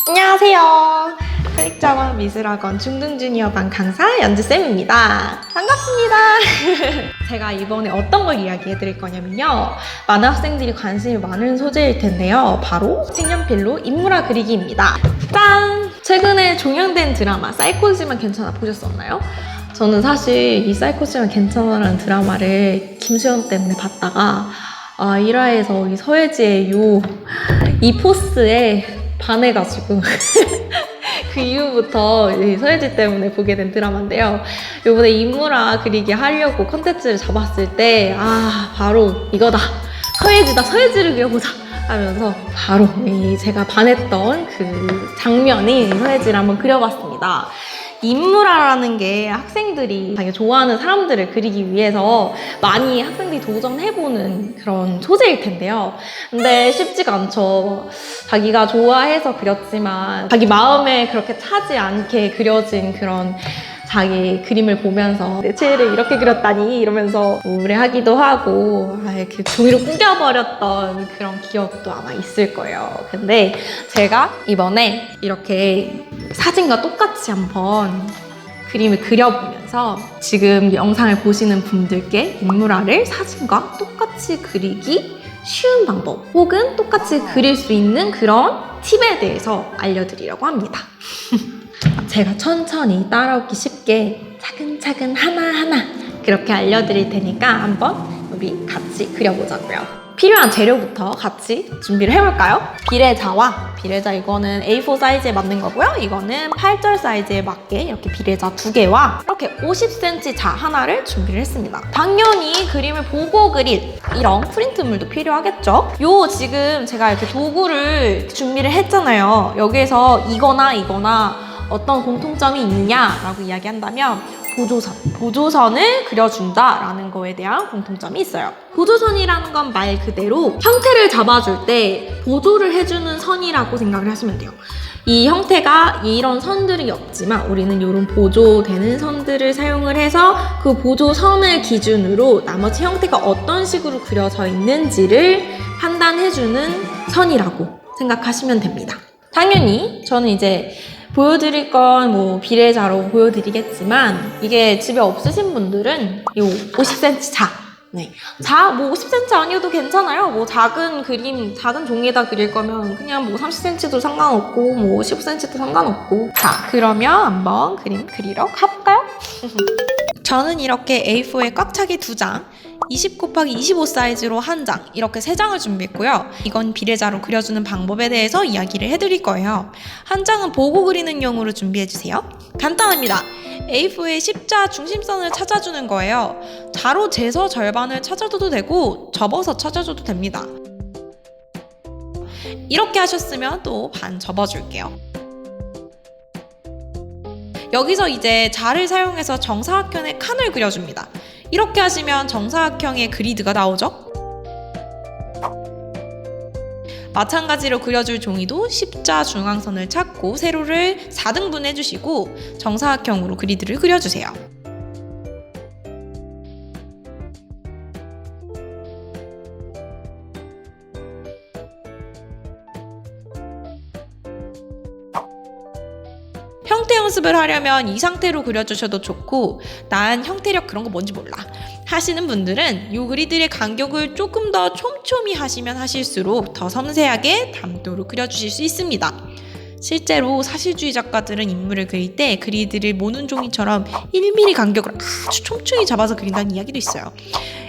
안녕하세요. 클릭자원 미술학원 중등주니어반 강사 연주쌤입니다. 반갑습니다. 제가 이번에 어떤 걸 이야기해 드릴 거냐면요. 많은 학생들이 관심이 많은 소재일 텐데요. 바로 색연필로 인물화 그리기입니다. 짠! 최근에 종영된 드라마 사이코지만 괜찮아 보셨었나요? 저는 사실 이 사이코지만 괜찮아라는 드라마를 김수현 때문에 봤다가 1화에서 이 서예지의 이 포스에 반해가지고 그 이후부터 서예지 때문에 보게 된 드라마인데요. 이번에 인물화 그리기 하려고 컨텐츠를 잡았을 때 바로 이거다, 서예지다, 서예지를 그려보자 하면서 바로 제가 반했던 그 장면이 서예지를 한번 그려봤습니다. 인물화라는 게 학생들이 자기가 좋아하는 사람들을 그리기 위해서 많이 학생들이 도전해보는 그런 소재일 텐데요. 근데 쉽지가 않죠. 자기가 좋아해서 그렸지만 자기 마음에 그렇게 차지 않게 그려진 그런 자기 그림을 보면서 내 최애를 이렇게 그렸다니 이러면서 우울해하기도 하고 이렇게 종이로 구겨버렸던 그런 기억도 아마 있을 거예요. 근데 제가 이번에 이렇게 사진과 똑같이 한번 그림을 그려보면서 지금 영상을 보시는 분들께 인물화를 사진과 똑같이 그리기 쉬운 방법 혹은 똑같이 그릴 수 있는 그런 팁에 대해서 알려드리려고 합니다. 제가 천천히 따라오기 쉽게 차근차근 하나하나 그렇게 알려드릴 테니까 한번 우리 같이 그려보자고요. 필요한 재료부터 같이 준비를 해볼까요? 비례자 이거는 A4 사이즈에 맞는 거고요. 이거는 8절 사이즈에 맞게 이렇게 비례자 2개와 이렇게 50cm 자 하나를 준비를 했습니다. 당연히 그림을 보고 그릴 이런 프린트물도 필요하겠죠? 지금 제가 이렇게 도구를 준비를 했잖아요. 여기에서 이거나 어떤 공통점이 있느냐라고 이야기한다면 보조선을 그려준다라는 거에 대한 공통점이 있어요. 보조선이라는 건 말 그대로 형태를 잡아줄 때 보조를 해주는 선이라고 생각을 하시면 돼요. 이 형태가 이런 선들이 없지만 우리는 이런 보조되는 선들을 사용을 해서 그 보조선을 기준으로 나머지 형태가 어떤 식으로 그려져 있는지를 판단해주는 선이라고 생각하시면 됩니다. 당연히 저는 이제 보여드릴 건 비례자로 보여드리겠지만 이게 집에 없으신 분들은 이 50cm 자. 자, 50cm 아니어도 괜찮아요. 작은 그림, 작은 종이에다 그릴 거면 그냥 30cm도 상관없고 15cm도 상관없고. 자, 그러면 한번 그림 그리러 가볼까요? 저는 이렇게 A4에 꽉 차게 2장, 20×25 사이즈로 1장, 이렇게 3장을 준비했고요. 이건 비례자로 그려주는 방법에 대해서 이야기를 해드릴 거예요. 1장은 보고 그리는 용으로 준비해주세요. 간단합니다. A4의 십자 중심선을 찾아주는 거예요. 자로 재서 절반을 찾아줘도 되고 접어서 찾아줘도 됩니다. 이렇게 하셨으면 또 반 접어줄게요. 여기서 이제 자를 사용해서 정사각형의 칸을 그려줍니다. 이렇게 하시면 정사각형의 그리드가 나오죠? 마찬가지로 그려줄 종이도 십자 중앙선을 찾고 세로를 4등분 해주시고 정사각형으로 그리드를 그려주세요. 형태 연습을 하려면 이 상태로 그려주셔도 좋고 난 형태력 그런 거 뭔지 몰라 하시는 분들은 이 그리드의 간격을 조금 더 촘촘히 하시면 하실수록 더 섬세하게 담도로 그려주실 수 있습니다. 실제로 사실주의 작가들은 인물을 그릴 때 그리드를 모눈 종이처럼 1mm 간격을 아주 촘촘히 잡아서 그린다는 이야기도 있어요.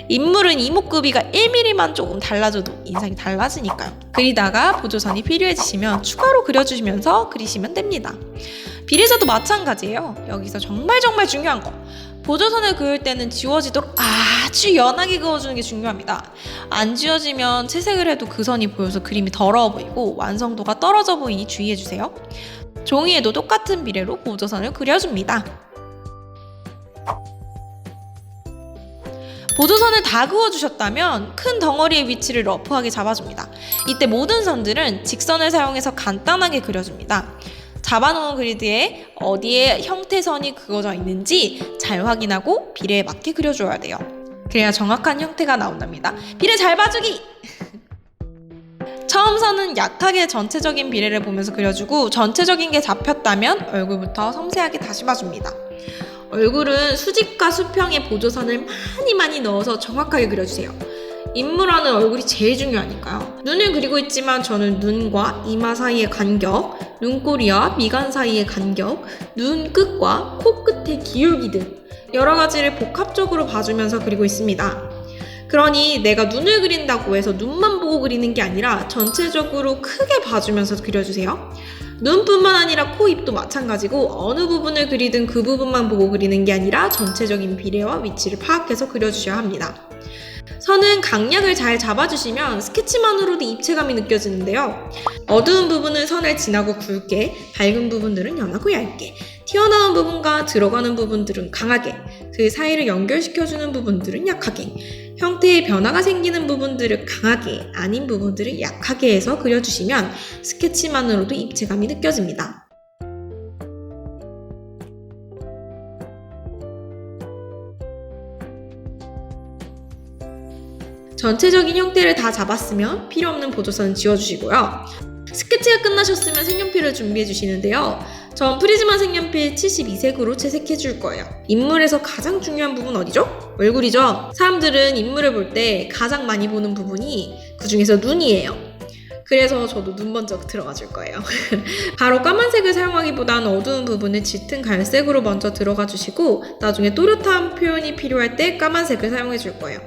인물은 이목구비가 1mm만 조금 달라져도 인상이 달라지니까요. 그리다가 보조선이 필요해지시면 추가로 그려주시면서 그리시면 됩니다. 비례자도 마찬가지예요. 여기서 정말 중요한 거, 보조선을 그을 때는 지워지도록 아주 연하게 그어주는 게 중요합니다. 안 지워지면 채색을 해도 그 선이 보여서 그림이 더러워 보이고 완성도가 떨어져 보이니 주의해주세요. 종이에도 똑같은 비례로 보조선을 그려줍니다. 보조선을 다 그어주셨다면 큰 덩어리의 위치를 러프하게 잡아줍니다. 이때 모든 선들은 직선을 사용해서 간단하게 그려줍니다. 잡아놓은 그리드에 어디에 형태선이 그어져 있는지 잘 확인하고 비례에 맞게 그려줘야 돼요. 그래야 정확한 형태가 나온답니다. 비례 잘 봐주기! 처음 선은 약하게 전체적인 비례를 보면서 그려주고 전체적인 게 잡혔다면 얼굴부터 섬세하게 다시 봐줍니다. 얼굴은 수직과 수평의 보조선을 많이 넣어서 정확하게 그려주세요. 인물화는 얼굴이 제일 중요하니까요. 눈을 그리고 있지만 저는 눈과 이마 사이의 간격, 눈꼬리와 미간 사이의 간격, 눈 끝과 코 끝의 기울기 등 여러 가지를 복합적으로 봐주면서 그리고 있습니다. 그러니 내가 눈을 그린다고 해서 눈만 보고 그리는 게 아니라 전체적으로 크게 봐주면서 그려주세요. 눈뿐만 아니라 코, 입도 마찬가지고 어느 부분을 그리든 그 부분만 보고 그리는 게 아니라 전체적인 비례와 위치를 파악해서 그려주셔야 합니다. 선은 강약을 잘 잡아주시면 스케치만으로도 입체감이 느껴지는데요. 어두운 부분은 선을 지나고 굵게, 밝은 부분들은 연하고 얇게, 튀어나온 부분과 들어가는 부분들은 강하게, 그 사이를 연결시켜주는 부분들은 약하게, 형태의 변화가 생기는 부분들을 강하게, 아닌 부분들을 약하게 해서 그려주시면 스케치만으로도 입체감이 느껴집니다. 전체적인 형태를 다 잡았으면 필요없는 보조선은 지워주시고요. 스케치가 끝나셨으면 색연필을 준비해 주시는데요. 전 프리즈마 색연필 72색으로 채색해 줄 거예요. 인물에서 가장 중요한 부분 어디죠? 얼굴이죠? 사람들은 인물을 볼 때 가장 많이 보는 부분이 그 중에서 눈이에요. 그래서 저도 눈 먼저 들어가 줄 거예요. 바로 까만색을 사용하기보단 어두운 부분을 짙은 갈색으로 먼저 들어가 주시고 나중에 또렷한 표현이 필요할 때 까만색을 사용해 줄 거예요.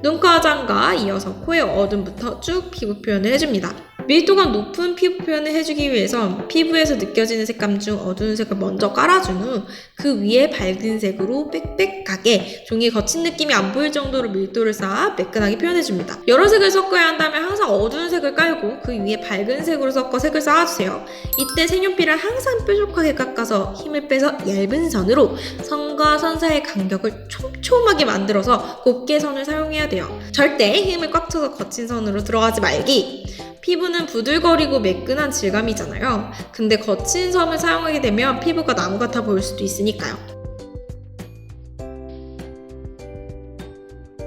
눈가 화장과 이어서 코의 어둠부터 쭉 피부 표현을 해줍니다. 밀도가 높은 피부 표현을 해주기 위해선 피부에서 느껴지는 색감 중 어두운 색을 먼저 깔아준 후 그 위에 밝은 색으로 빽빽하게 종이에 거친 느낌이 안 보일 정도로 밀도를 쌓아 매끈하게 표현해줍니다. 여러 색을 섞어야 한다면 항상 어두운 색을 깔고 그 위에 밝은 색으로 섞어 색을 쌓아주세요. 이때 색연필을 항상 뾰족하게 깎아서 힘을 빼서 얇은 선으로 선과 선 사이의 간격을 촘촘하게 만들어서 곱게 선을 사용해야 돼요. 절대 힘을 꽉 쳐서 거친 선으로 들어가지 말기! 피부는 부들거리고 매끈한 질감이잖아요. 근데 거친 섬을 사용하게 되면 피부가 나무 같아 보일 수도 있으니까요.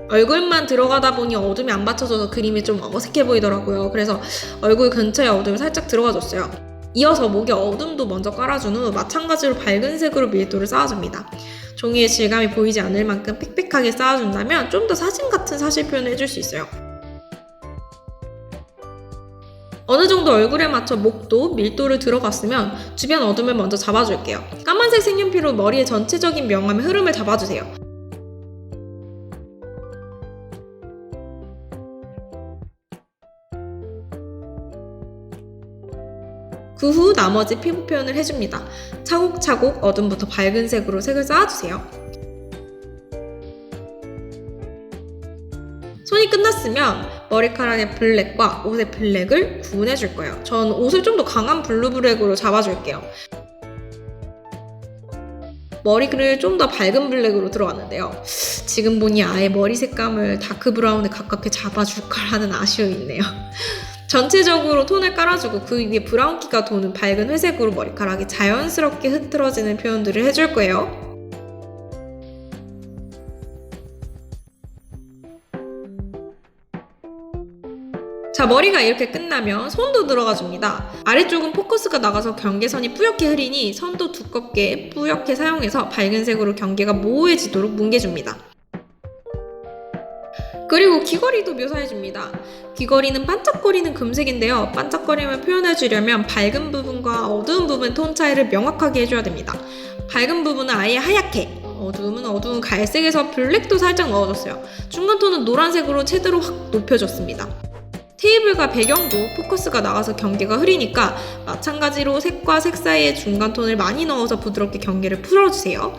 얼굴만 들어가다 보니 어둠이 안 받쳐져서 그림이 좀 어색해 보이더라고요. 그래서 얼굴 근처에 어둠이 살짝 들어가줬어요. 이어서 목에 어둠도 먼저 깔아준 후 마찬가지로 밝은 색으로 밀도를 쌓아줍니다. 종이의 질감이 보이지 않을 만큼 빽빽하게 쌓아준다면 좀 더 사진 같은 사실 표현을 해줄 수 있어요. 어느 정도 얼굴에 맞춰 목도 밀도를 들어갔으면 주변 어둠을 먼저 잡아줄게요. 까만색 색연필로 머리의 전체적인 명암의 흐름을 잡아주세요. 그 후 나머지 피부 표현을 해줍니다. 차곡차곡 어둠부터 밝은 색으로 색을 쌓아주세요. 손이 끝났으면 머리카락의 블랙과 옷의 블랙을 구분해줄 거예요. 전 옷을 좀 더 강한 블루 블랙으로 잡아줄게요. 머리를 좀 더 밝은 블랙으로 들어왔는데요. 지금 보니 아예 머리 색감을 다크 브라운에 가깝게 잡아줄까 하는 아쉬움이 있네요. 전체적으로 톤을 깔아주고 그 위에 브라운기가 도는 밝은 회색으로 머리카락이 자연스럽게 흐트러지는 표현들을 해줄 거예요. 자, 머리가 이렇게 끝나면 손도 들어가 줍니다. 아래쪽은 포커스가 나가서 경계선이 뿌옇게 흐리니 선도 두껍게 뿌옇게 사용해서 밝은 색으로 경계가 모호해지도록 뭉개줍니다. 그리고 귀걸이도 묘사해줍니다. 귀걸이는 반짝거리는 금색인데요. 반짝거림을 표현해주려면 밝은 부분과 어두운 부분 톤 차이를 명확하게 해줘야 됩니다. 밝은 부분은 아예 하얗게, 어두움은 어두운 갈색에서 블랙도 살짝 넣어줬어요. 중간 톤은 노란색으로 채도를 확 높여줬습니다. 테이블과 배경도 포커스가 나가서 경계가 흐리니까 마찬가지로 색과 색 사이에 중간 톤을 많이 넣어서 부드럽게 경계를 풀어주세요.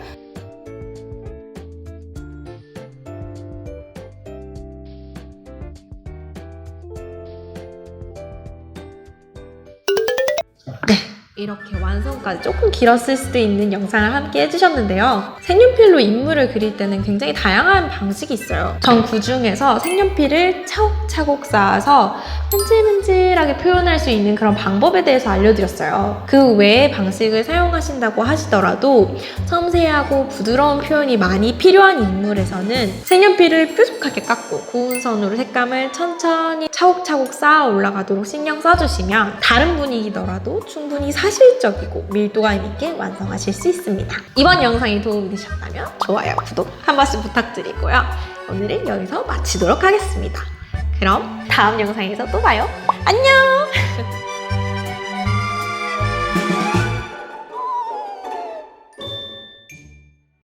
네, 이렇게 완성까지 조금 길었을 수도 있는 영상을 함께 해주셨는데요. 색연필로 인물을 그릴 때는 굉장히 다양한 방식이 있어요. 전 그중에서 색연필을 차곡차곡 쌓아서 맨질맨질하게 표현할 수 있는 그런 방법에 대해서 알려드렸어요. 그 외의 방식을 사용하신다고 하시더라도 섬세하고 부드러운 표현이 많이 필요한 인물에서는 색연필을 뾰족하게 깎고 고운 선으로 색감을 천천히 차곡차곡 쌓아 올라가도록 신경 써주시면 다른 분위기더라도 충분히 사실적이고 밀도감 있게 완성하실 수 있습니다. 이번 영상이 도움이 되셨다면 좋아요, 구독 한 번씩 부탁드리고요. 오늘은 여기서 마치도록 하겠습니다. 그럼 다음 영상에서 또 봐요. 안녕!